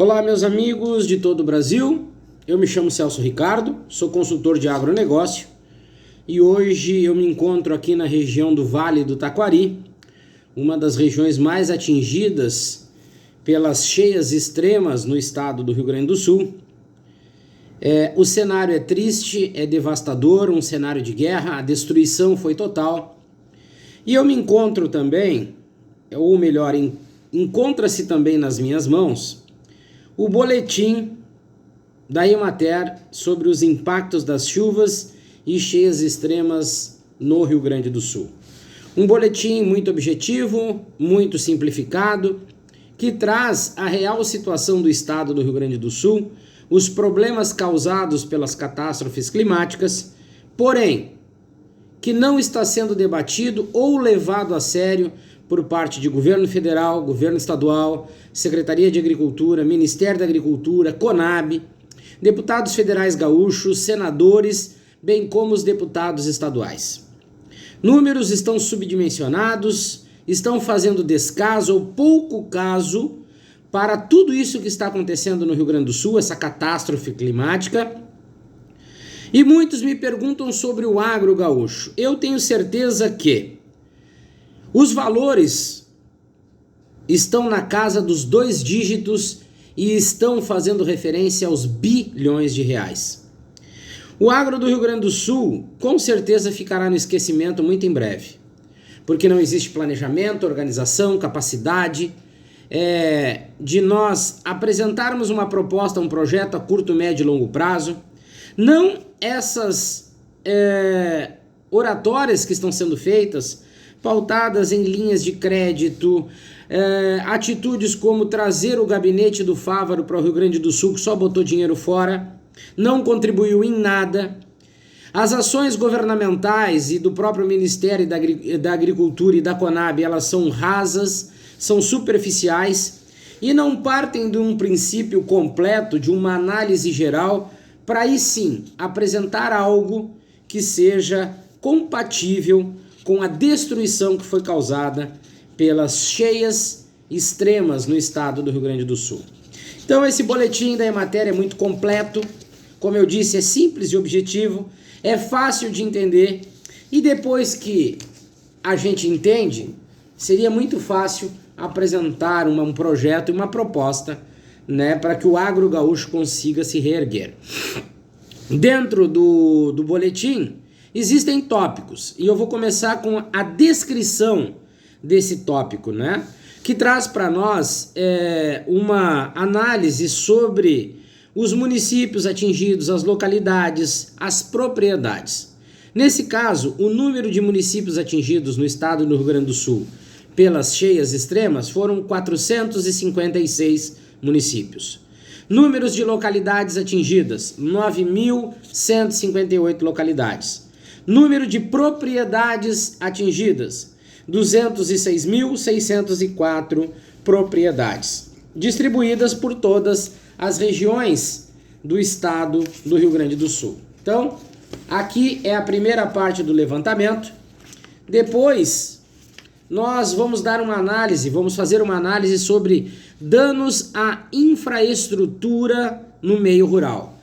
Olá, meus amigos de todo o Brasil. Eu me chamo Celso Ricardo, sou consultor de agronegócio e hoje eu me encontro aqui na região do Vale do Taquari, uma das regiões mais atingidas pelas cheias extremas no estado do Rio Grande do Sul. O cenário é triste, é devastador, um cenário de guerra, a destruição foi total. E eu me encontro também, ou melhor, encontra-se também nas minhas mãos, o boletim da Emater sobre os impactos das chuvas e cheias extremas no Rio Grande do Sul. Um boletim muito objetivo, muito simplificado, que traz a real situação do estado do Rio Grande do Sul, os problemas causados pelas catástrofes climáticas, porém, que não está sendo debatido ou levado a sério por parte de governo federal, governo estadual, Secretaria de Agricultura, Ministério da Agricultura, CONAB, deputados federais gaúchos, senadores, bem como os deputados estaduais. Números estão subdimensionados, estão fazendo descaso ou pouco caso para tudo isso que está acontecendo no Rio Grande do Sul, essa catástrofe climática. E muitos me perguntam sobre o agro gaúcho. Eu tenho certeza que os valores estão na casa dos 2 dígitos e estão fazendo referência aos bilhões de reais. O agro do Rio Grande do Sul com certeza ficará no esquecimento muito em breve, porque não existe planejamento, organização, capacidade de nós apresentarmos uma proposta, um projeto a curto, médio e longo prazo. Não essas oratórias que estão sendo feitas, pautadas em linhas de crédito, atitudes como trazer o gabinete do Fávaro para o Rio Grande do Sul, que só botou dinheiro fora, não contribuiu em nada. As ações governamentais e do próprio Ministério da Agricultura e da CONAB, elas são rasas, são superficiais e não partem de um princípio completo, de uma análise geral, para aí sim apresentar algo que seja compatível com a destruição que foi causada pelas cheias extremas no estado do Rio Grande do Sul. Então esse boletim da Emater é muito completo, como eu disse, é simples e objetivo, é fácil de entender e depois que a gente entende, seria muito fácil apresentar um projeto e uma proposta, para que o agro gaúcho consiga se reerguer. Dentro do boletim existem tópicos e eu vou começar com a descrição desse tópico, que traz para nós uma análise sobre os municípios atingidos, as localidades, as propriedades. Nesse caso, o número de municípios atingidos no estado do Rio Grande do Sul pelas cheias extremas foram 456 municípios. Números de localidades atingidas, 9.158 localidades. Número de propriedades atingidas, 206.604 propriedades, distribuídas por todas as regiões do estado do Rio Grande do Sul. Então, aqui é a primeira parte do levantamento. Depois, nós vamos fazer uma análise sobre danos à infraestrutura no meio rural.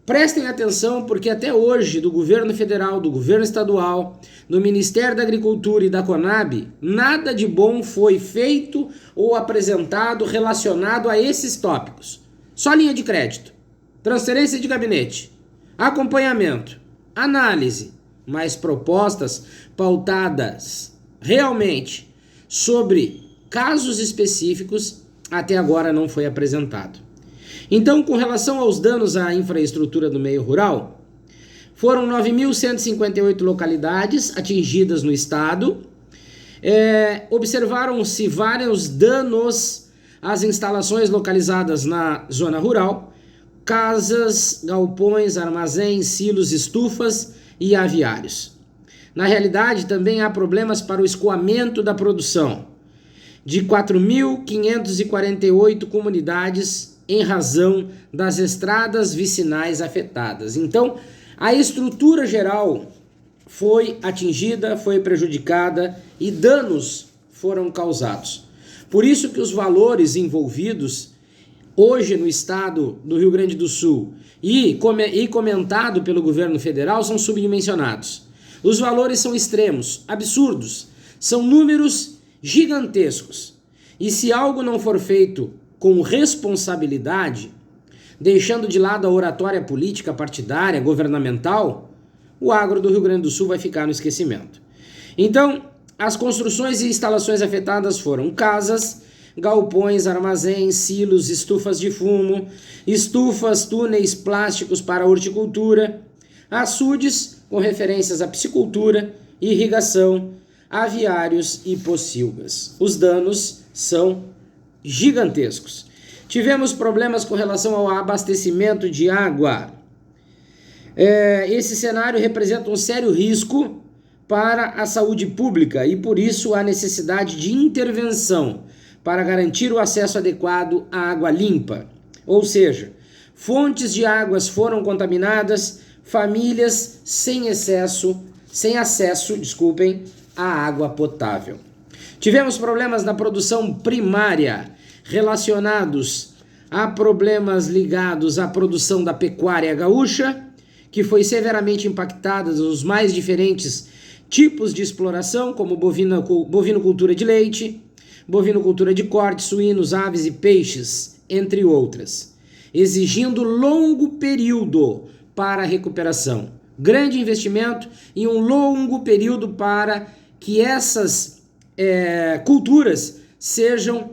Prestem atenção porque até hoje do governo federal, do governo estadual, do Ministério da Agricultura e da CONAB, nada de bom foi feito ou apresentado relacionado a esses tópicos. Só linha de crédito, transferência de gabinete, acompanhamento, análise, mas propostas pautadas realmente sobre casos específicos até agora não foi apresentado. Então, com relação aos danos à infraestrutura do meio rural, foram 9.158 localidades atingidas no estado. Observaram-se vários danos às instalações localizadas na zona rural, casas, galpões, armazéns, silos, estufas e aviários. Na realidade, também há problemas para o escoamento da produção de 4.548 comunidades em razão das estradas vicinais afetadas. Então, a estrutura geral foi atingida, foi prejudicada e danos foram causados. Por isso que os valores envolvidos hoje no estado do Rio Grande do Sul e comentado pelo governo federal são subdimensionados. Os valores são extremos, absurdos, são números gigantescos. E se algo não for feito com responsabilidade, deixando de lado a oratória política partidária, governamental, o agro do Rio Grande do Sul vai ficar no esquecimento. Então, as construções e instalações afetadas foram casas, galpões, armazéns, silos, estufas de fumo, estufas, túneis plásticos para horticultura, açudes com referências à piscicultura, irrigação, aviários e pocilgas. Os danos são gigantescos. Tivemos problemas com relação ao abastecimento de água. Esse cenário representa um sério risco para a saúde pública e por isso há necessidade de intervenção para garantir o acesso adequado à água limpa. Ou seja, fontes de águas foram contaminadas, famílias sem acesso, à água potável. Tivemos problemas na produção primária relacionados a problemas ligados à produção da pecuária gaúcha, que foi severamente impactada nos mais diferentes tipos de exploração, como bovinocultura de leite, bovinocultura de corte, suínos, aves e peixes, entre outras, exigindo longo período para a recuperação. Grande investimento e um longo período para que essas culturas sejam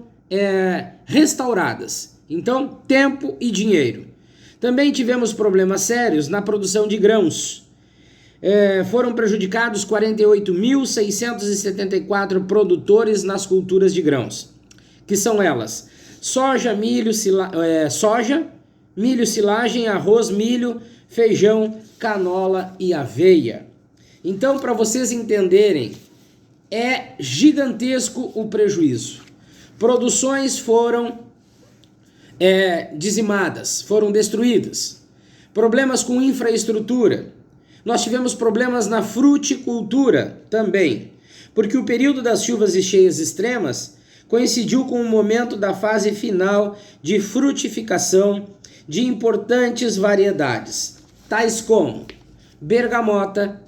restauradas. Então, tempo e dinheiro. Também tivemos problemas sérios na produção de grãos. Foram prejudicados 48.674 produtores nas culturas de grãos, que são elas: soja, milho, silagem, arroz, milho, feijão, canola e aveia. Então, para vocês entenderem, é gigantesco o prejuízo. Produções foram dizimadas, foram destruídas. Problemas com infraestrutura. Nós tivemos problemas na fruticultura também, porque o período das chuvas e cheias extremas coincidiu com o momento da fase final de frutificação de importantes variedades, tais como bergamota,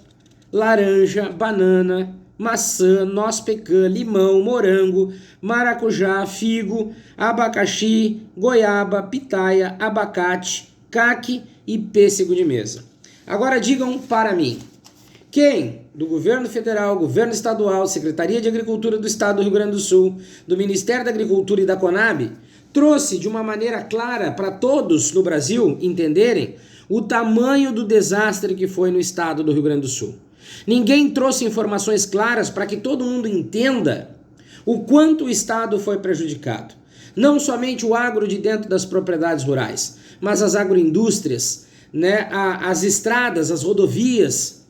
laranja, banana, maçã, noz-pecan, limão, morango, maracujá, figo, abacaxi, goiaba, pitaia, abacate, caque e pêssego de mesa. Agora digam para mim, quem do governo federal, governo estadual, Secretaria de Agricultura do Estado do Rio Grande do Sul, do Ministério da Agricultura e da Conab, trouxe de uma maneira clara para todos no Brasil entenderem o tamanho do desastre que foi no estado do Rio Grande do Sul? Ninguém trouxe informações claras para que todo mundo entenda o quanto o estado foi prejudicado. Não somente o agro de dentro das propriedades rurais, mas as agroindústrias, as estradas, as rodovias.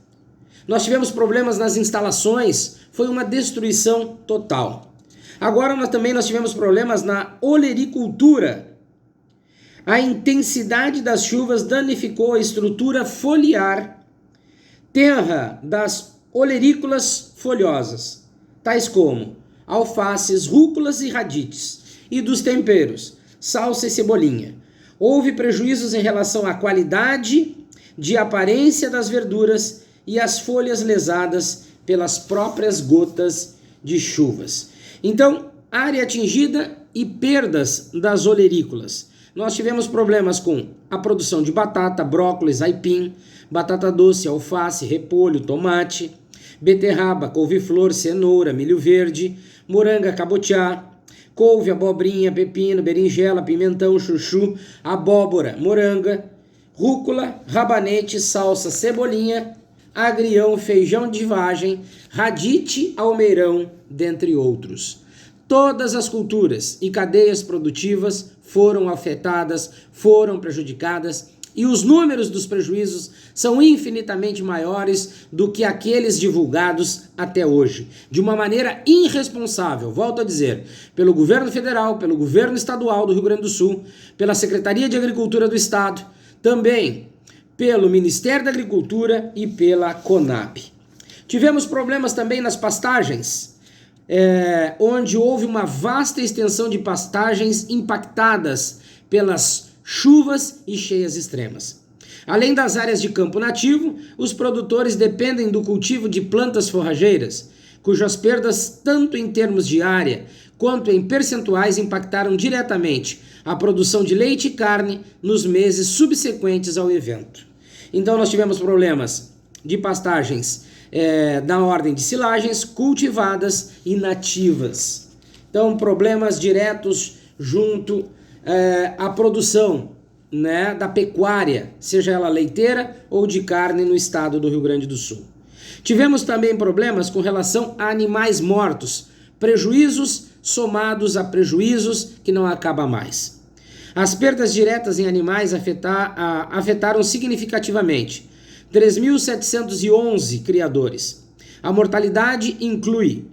Nós tivemos problemas nas instalações, foi uma destruição total. Agora nós tivemos problemas na olericultura. A intensidade das chuvas danificou a estrutura foliar tenra das olerícolas folhosas, tais como alfaces, rúculas e radites, e dos temperos, salsa e cebolinha. Houve prejuízos em relação à qualidade de aparência das verduras e as folhas lesadas pelas próprias gotas de chuvas. Então, área atingida e perdas das olerícolas. Nós tivemos problemas com a produção de batata, brócolis, aipim, batata doce, alface, repolho, tomate, beterraba, couve-flor, cenoura, milho verde, moranga, cabotiá, couve, abobrinha, pepino, berinjela, pimentão, chuchu, abóbora, moranga, rúcula, rabanete, salsa, cebolinha, agrião, feijão de vagem, radite, almeirão, dentre outros. Todas as culturas e cadeias produtivas foram afetadas, foram prejudicadas, e os números dos prejuízos são infinitamente maiores do que aqueles divulgados até hoje, de uma maneira irresponsável, volto a dizer, pelo governo federal, pelo governo estadual do Rio Grande do Sul, pela Secretaria de Agricultura do Estado, também pelo Ministério da Agricultura e pela Conab. Tivemos problemas também nas pastagens. onde houve uma vasta extensão de pastagens impactadas pelas chuvas e cheias extremas. Além das áreas de campo nativo, os produtores dependem do cultivo de plantas forrageiras, cujas perdas, tanto em termos de área quanto em percentuais, impactaram diretamente a produção de leite e carne nos meses subsequentes ao evento. Então nós tivemos problemas de pastagens na ordem de silagens, cultivadas e nativas. Então problemas diretos junto à produção, né, da pecuária, seja ela leiteira ou de carne no estado do Rio Grande do Sul. Tivemos também problemas com relação a animais mortos, prejuízos somados a prejuízos que não acabam mais. As perdas diretas em animais afetaram significativamente 3.711 criadores. A mortalidade inclui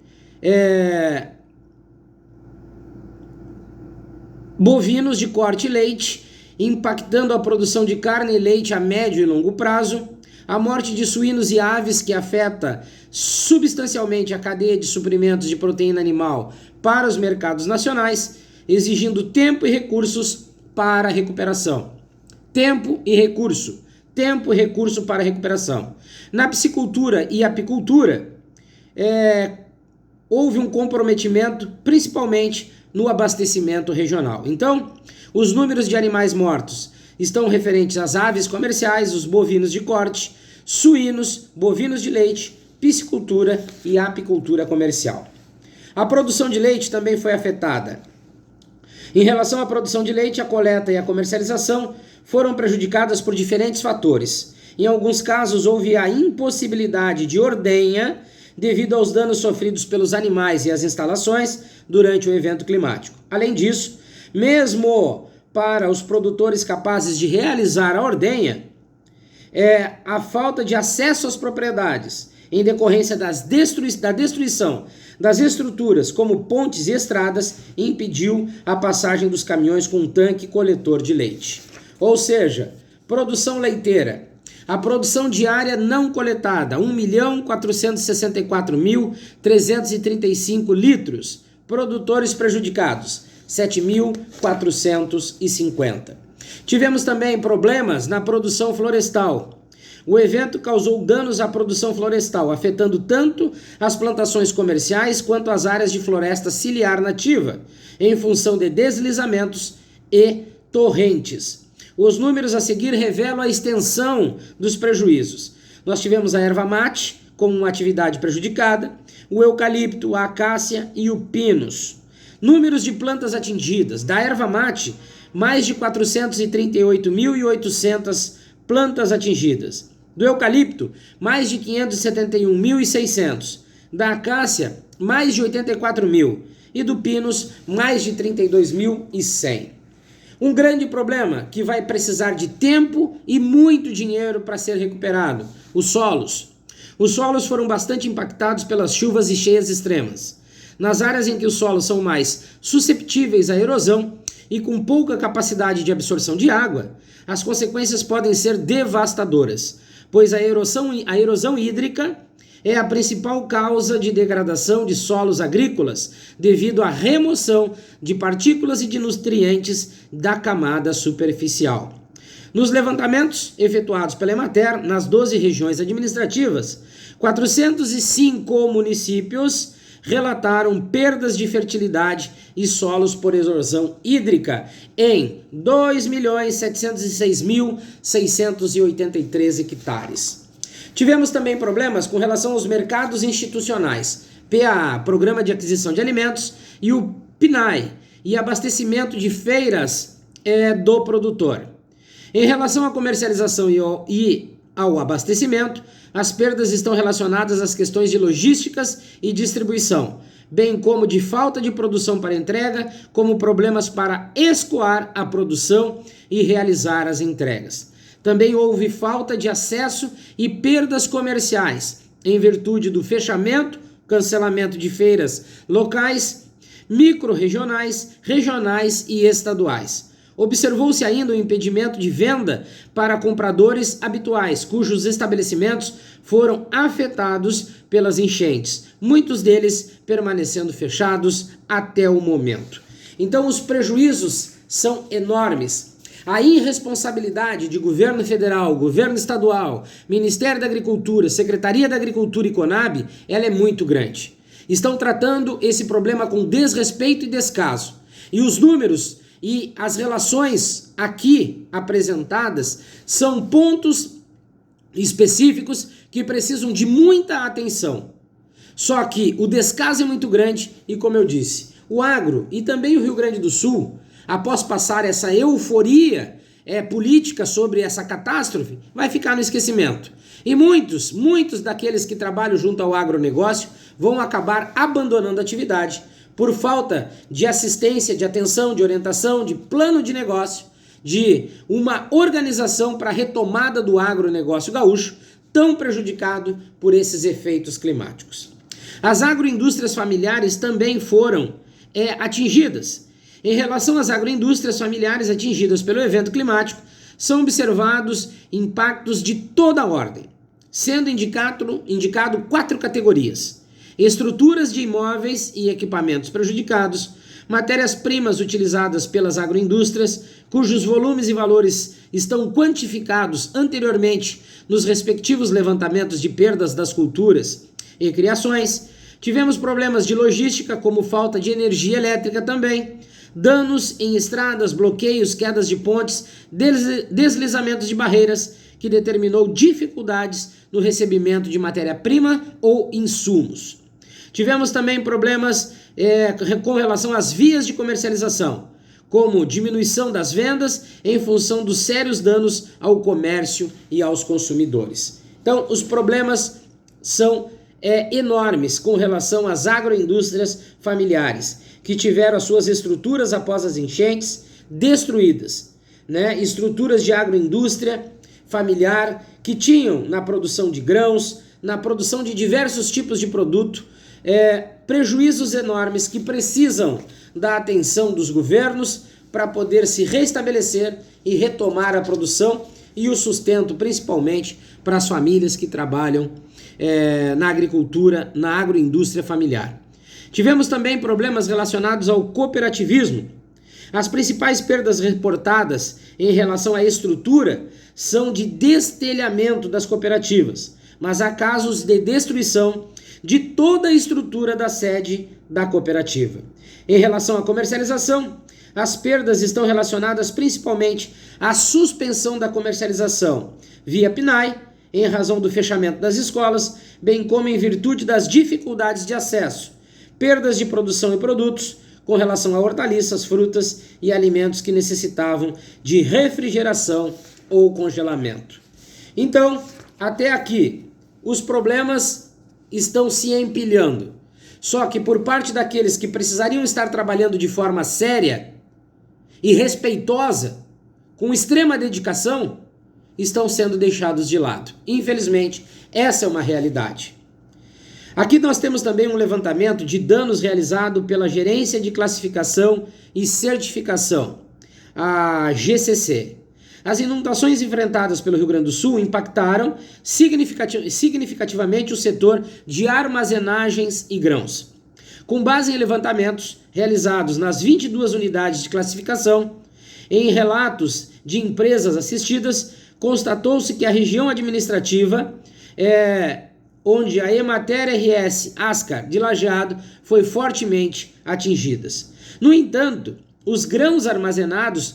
bovinos de corte e leite, impactando a produção de carne e leite a médio e longo prazo, a morte de suínos e aves, que afeta substancialmente a cadeia de suprimentos de proteína animal para os mercados nacionais, exigindo tempo e recursos para a recuperação. Tempo e recurso para a recuperação. Na piscicultura e apicultura, houve um comprometimento, principalmente no abastecimento regional. Então, os números de animais mortos estão referentes às aves comerciais, os bovinos de corte, suínos, bovinos de leite, piscicultura e apicultura comercial. A produção de leite também foi afetada. Em relação à produção de leite, a coleta e a comercialização foram prejudicadas por diferentes fatores. Em alguns casos, houve a impossibilidade de ordenha devido aos danos sofridos pelos animais e as instalações durante o evento climático. Além disso, mesmo para os produtores capazes de realizar a ordenha, a falta de acesso às propriedades em decorrência da destruição das estruturas como pontes e estradas impediu a passagem dos caminhões com tanque coletor de leite. Ou seja, produção leiteira. A produção diária não coletada, 1.464.335 litros. Produtores prejudicados, 7.450. Tivemos também problemas na produção florestal. O evento causou danos à produção florestal, afetando tanto as plantações comerciais quanto as áreas de floresta ciliar nativa, em função de deslizamentos e torrentes. Os números a seguir revelam a extensão dos prejuízos. Nós tivemos a erva mate como uma atividade prejudicada, o eucalipto, a acácia e o pinus. Números de plantas atingidas. Da erva mate, mais de 438.800 plantas atingidas. Do eucalipto, mais de 571.600. Da acácia, mais de 84.000. E do pinus, mais de 32.100. Um grande problema que vai precisar de tempo e muito dinheiro para ser recuperado: os solos. Os solos foram bastante impactados pelas chuvas e cheias extremas. Nas áreas em que os solos são mais susceptíveis à erosão e com pouca capacidade de absorção de água, as consequências podem ser devastadoras, pois a erosão hídrica é a principal causa de degradação de solos agrícolas devido à remoção de partículas e de nutrientes da camada superficial. Nos levantamentos efetuados pela Emater, nas 12 regiões administrativas, 405 municípios relataram perdas de fertilidade e solos por erosão hídrica em 2.706.683 hectares. Tivemos também problemas com relação aos mercados institucionais, PAA, Programa de Aquisição de Alimentos, e o PNAE, e abastecimento de feiras do produtor. Em relação à comercialização e ao abastecimento, as perdas estão relacionadas às questões de logísticas e distribuição, bem como de falta de produção para entrega, como problemas para escoar a produção e realizar as entregas. Também houve falta de acesso e perdas comerciais, em virtude do fechamento, cancelamento de feiras locais, micro-regionais, regionais e estaduais. Observou-se ainda o impedimento de venda para compradores habituais, cujos estabelecimentos foram afetados pelas enchentes, muitos deles permanecendo fechados até o momento. Então, os prejuízos são enormes. A irresponsabilidade de governo federal, governo estadual, Ministério da Agricultura, Secretaria da Agricultura e Conab, ela é muito grande. Estão tratando esse problema com desrespeito e descaso. E os números e as relações aqui apresentadas são pontos específicos que precisam de muita atenção. Só que o descaso é muito grande e, como eu disse, o agro e também o Rio Grande do Sul, após passar essa euforia política sobre essa catástrofe, vai ficar no esquecimento. E muitos daqueles que trabalham junto ao agronegócio vão acabar abandonando a atividade por falta de assistência, de atenção, de orientação, de plano de negócio, de uma organização para a retomada do agronegócio gaúcho, tão prejudicado por esses efeitos climáticos. As agroindústrias familiares também foram atingidas. Em relação às agroindústrias familiares atingidas pelo evento climático, são observados impactos de toda a ordem, sendo indicado 4 categorias: estruturas de imóveis e equipamentos prejudicados, matérias-primas utilizadas pelas agroindústrias, cujos volumes e valores estão quantificados anteriormente nos respectivos levantamentos de perdas das culturas e criações. Tivemos problemas de logística, como falta de energia elétrica também, danos em estradas, bloqueios, quedas de pontes, deslizamentos de barreiras, que determinou dificuldades no recebimento de matéria-prima ou insumos. Tivemos também problemas com relação às vias de comercialização, como diminuição das vendas em função dos sérios danos ao comércio e aos consumidores. Então, os problemas são enormes com relação às agroindústrias familiares, que tiveram as suas estruturas após as enchentes destruídas, né? Estruturas de agroindústria familiar que tinham na produção de grãos, na produção de diversos tipos de produto, prejuízos enormes que precisam da atenção dos governos para poder se restabelecer e retomar a produção e o sustento, principalmente para as famílias que trabalham na agricultura, na agroindústria familiar. Tivemos também problemas relacionados ao cooperativismo. As principais perdas reportadas em relação à estrutura são de destelhamento das cooperativas, mas há casos de destruição de toda a estrutura da sede da cooperativa. Em relação à comercialização, as perdas estão relacionadas principalmente à suspensão da comercialização via PNAE, em razão do fechamento das escolas, bem como em virtude das dificuldades de acesso, perdas de produção e produtos com relação a hortaliças, frutas e alimentos que necessitavam de refrigeração ou congelamento. Então, até aqui, os problemas estão se empilhando. Só que por parte daqueles que precisariam estar trabalhando de forma séria e respeitosa, com extrema dedicação, estão sendo deixados de lado. Infelizmente, essa é uma realidade. Aqui nós temos também um levantamento de danos realizado pela Gerência de Classificação e Certificação, a GCC. As inundações enfrentadas pelo Rio Grande do Sul impactaram significativamente o setor de armazenagens e grãos. Com base em levantamentos realizados nas 22 unidades de classificação, em relatos de empresas assistidas, constatou-se que a região administrativa, onde a Emater RS Ascar de Lajeado foi fortemente atingida. No entanto, os grãos armazenados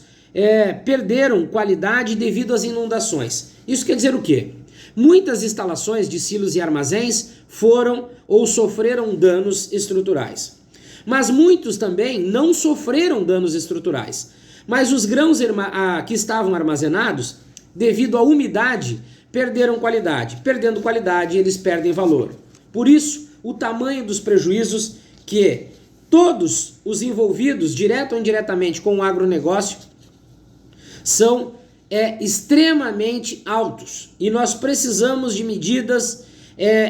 perderam qualidade devido às inundações. Isso quer dizer o quê? Muitas instalações de silos e armazéns foram ou sofreram danos estruturais. Mas muitos também não sofreram danos estruturais. Mas os grãos que estavam armazenados, devido à umidade, perderam qualidade. Perdendo qualidade, eles perdem valor. Por isso, o tamanho dos prejuízos que todos os envolvidos, direto ou indiretamente com o agronegócio, são extremamente altos. E nós precisamos de medidas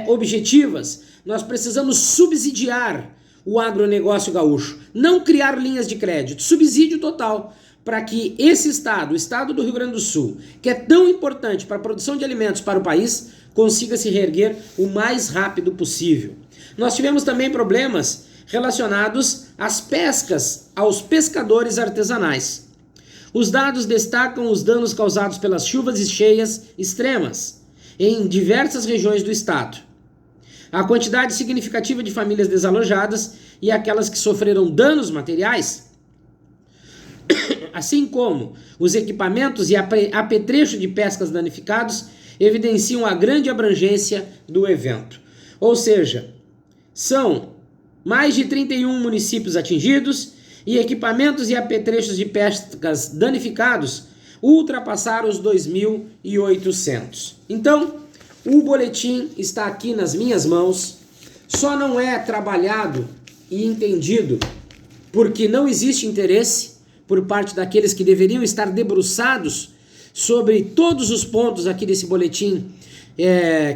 objetivas. Nós precisamos subsidiar o agronegócio gaúcho. Não criar linhas de crédito. Subsídio total para que esse estado, o estado do Rio Grande do Sul, que é tão importante para a produção de alimentos para o país, consiga se reerguer o mais rápido possível. Nós tivemos também problemas relacionados às pescas, aos pescadores artesanais. Os dados destacam os danos causados pelas chuvas e cheias extremas em diversas regiões do estado. A quantidade significativa de famílias desalojadas e aquelas que sofreram danos materiais, assim como os equipamentos e apetrecho de pescas danificados, evidenciam a grande abrangência do evento. Ou seja, são mais de 31 municípios atingidos e equipamentos e apetrechos de pescas danificados ultrapassaram os 2.800. Então, o boletim está aqui nas minhas mãos, só não é trabalhado e entendido porque não existe interesse por parte daqueles que deveriam estar debruçados sobre todos os pontos aqui desse boletim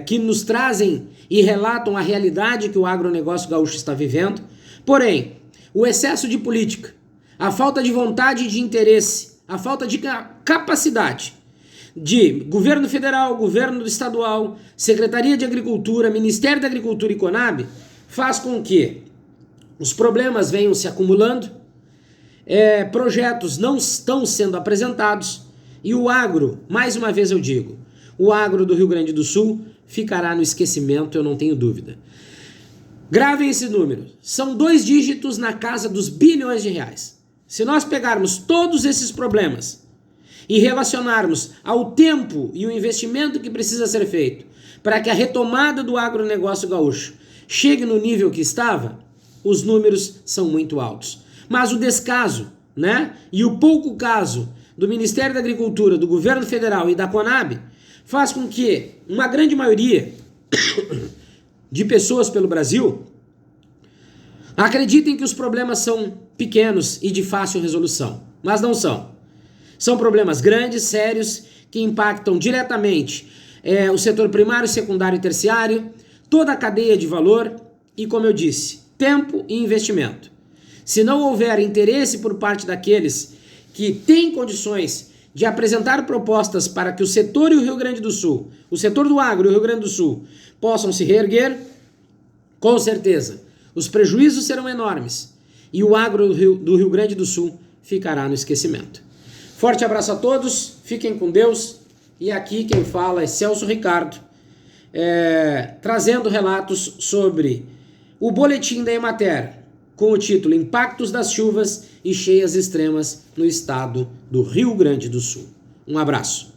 que nos trazem e relatam a realidade que o agronegócio gaúcho está vivendo. Porém, o excesso de política, a falta de vontade e de interesse, a falta de capacidade de governo federal, governo estadual, Secretaria de Agricultura, Ministério da Agricultura e Conab, faz com que os problemas venham se acumulando, projetos não estão sendo apresentados e o agro, mais uma vez eu digo, o agro do Rio Grande do Sul ficará no esquecimento, eu não tenho dúvida. Gravem esse número, são 2 dígitos na casa dos bilhões de reais. Se nós pegarmos todos esses problemas e relacionarmos ao tempo e o investimento que precisa ser feito para que a retomada do agronegócio gaúcho chegue no nível que estava, os números são muito altos. Mas o descaso, e o pouco caso do Ministério da Agricultura, do governo federal e da Conab faz com que uma grande maioria de pessoas pelo Brasil acreditem que os problemas são pequenos e de fácil resolução, mas não são. São problemas grandes, sérios, que impactam diretamente o setor primário, secundário e terciário, toda a cadeia de valor e, como eu disse, tempo e investimento. Se não houver interesse por parte daqueles que têm condições de apresentar propostas para que o setor e o Rio Grande do Sul, o setor do agro e o Rio Grande do Sul, possam se reerguer, com certeza, os prejuízos serão enormes e o agro do Rio Grande do Sul ficará no esquecimento. Forte abraço a todos, fiquem com Deus, e aqui quem fala é Celso Ricardo, trazendo relatos sobre o boletim da Emater, com o título Impactos das chuvas e cheias extremas no estado do Rio Grande do Sul. Um abraço.